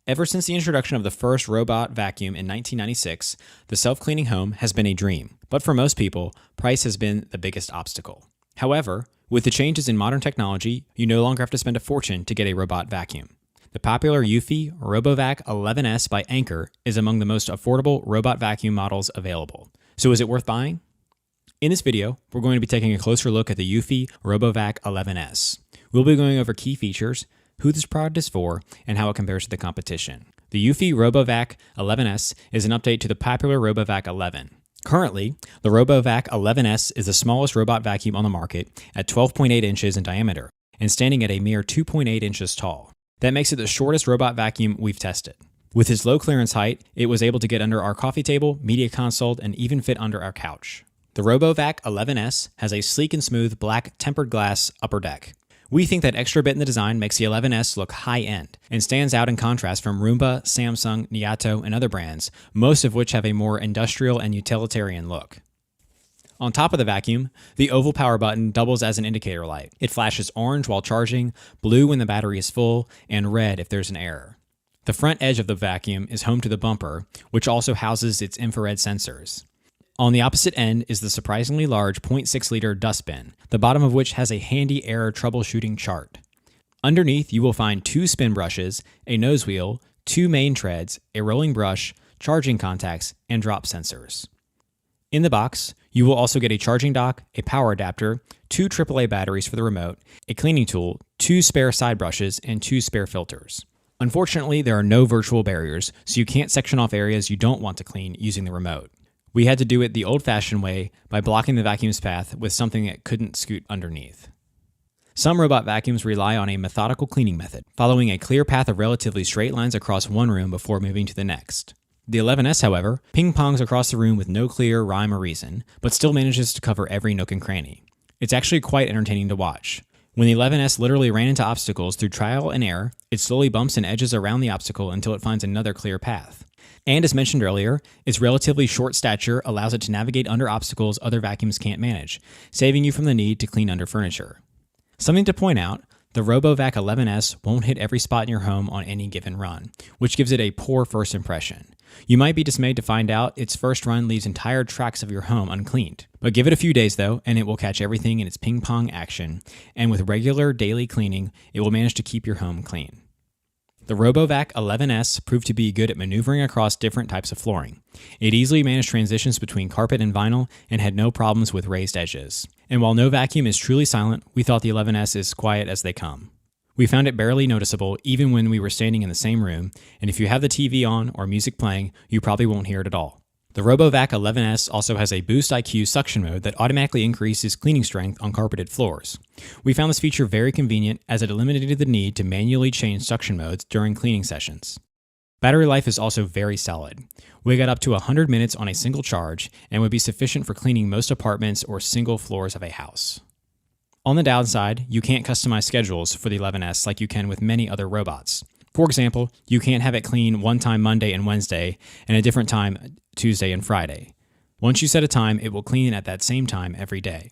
Ever since the introduction of the first robot vacuum in 1996, the self-cleaning home has been a dream. But for most people, price has been the biggest obstacle. However, with the changes in modern technology, you no longer have to spend a fortune to get a robot vacuum. The popular Eufy RoboVac 11S by Anker is among the most affordable robot vacuum models available. So is it worth buying? In this video, we're going to be taking a closer look at the Eufy RoboVac 11S. We'll be going over key features, who this product is for, and how it compares to the competition. The Eufy RoboVac 11S is an update to the popular RoboVac 11. Currently, the RoboVac 11S is the smallest robot vacuum on the market at 12.8 inches in diameter and standing at a mere 2.8 inches tall. That makes it the shortest robot vacuum we've tested. With its low clearance height, it was able to get under our coffee table, media console, and even fit under our couch. The RoboVac 11S has a sleek and smooth black tempered glass upper deck. We think that extra bit in the design makes the 11S look high-end and stands out in contrast from Roomba, Samsung, Niato, and other brands, most of which have a more industrial and utilitarian look. On top of the vacuum, the oval power button doubles as an indicator light. It flashes orange while charging, blue when the battery is full, and red if there's an error. The front edge of the vacuum is home to the bumper, which also houses its infrared sensors. On the opposite end is the surprisingly large 0.6-liter dustbin, the bottom of which has a handy error troubleshooting chart. Underneath, you will find 2 spin brushes, a nose wheel, 2 main treads, a rolling brush, charging contacts, and drop sensors. In the box, you will also get a charging dock, a power adapter, 2 AAA batteries for the remote, a cleaning tool, 2 spare side brushes, and 2 spare filters. Unfortunately, there are no virtual barriers, so you can't section off areas you don't want to clean using the remote. We had to do it the old-fashioned way by blocking the vacuum's path with something that couldn't scoot underneath. Some robot vacuums rely on a methodical cleaning method, following a clear path of relatively straight lines across one room before moving to the next. The 11S, however, ping-pongs across the room with no clear rhyme or reason, but still manages to cover every nook and cranny. It's actually quite entertaining to watch. When the 11S literally ran into obstacles through trial and error, it slowly bumps and edges around the obstacle until it finds another clear path. And as mentioned earlier, its relatively short stature allows it to navigate under obstacles other vacuums can't manage, saving you from the need to clean under furniture. Something to point out, the RoboVac 11S won't hit every spot in your home on any given run, which gives it a poor first impression. You might be dismayed to find out its first run leaves entire tracts of your home uncleaned. But give it a few days though, and it will catch everything in its ping-pong action, and with regular daily cleaning, it will manage to keep your home clean. The RoboVac 11S proved to be good at maneuvering across different types of flooring. It easily managed transitions between carpet and vinyl and had no problems with raised edges. And while no vacuum is truly silent, we thought the 11S is quiet as they come. We found it barely noticeable even when we were standing in the same room, and if you have the TV on or music playing, you probably won't hear it at all. The RoboVac 11S also has a BoostIQ suction mode that automatically increases cleaning strength on carpeted floors. We found this feature very convenient as it eliminated the need to manually change suction modes during cleaning sessions. Battery life is also very solid. We got up to 100 minutes on a single charge and would be sufficient for cleaning most apartments or single floors of a house. On the downside, you can't customize schedules for the 11S like you can with many other robots. For example, you can't have it clean one time Monday and Wednesday and a different time Tuesday and Friday. Once you set a time, it will clean at that same time every day.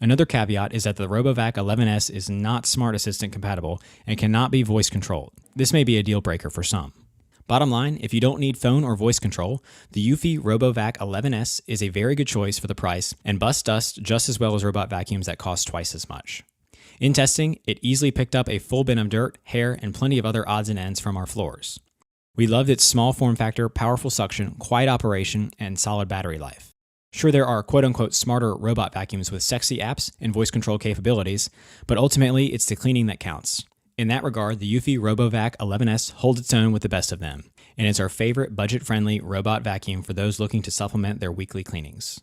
Another caveat is that the RoboVac 11S is not Smart Assistant compatible and cannot be voice controlled. This may be a deal breaker for some. Bottom line, if you don't need phone or voice control, the Eufy RoboVac 11S is a very good choice for the price and busts dust just as well as robot vacuums that cost twice as much. In testing, it easily picked up a full bin of dirt, hair, and plenty of other odds and ends from our floors. We loved its small form factor, powerful suction, quiet operation, and solid battery life. Sure, there are quote-unquote smarter robot vacuums with sexy apps and voice control capabilities, but ultimately it's the cleaning that counts. In that regard, the Eufy RoboVac 11S holds its own with the best of them, and it's our favorite budget-friendly robot vacuum for those looking to supplement their weekly cleanings.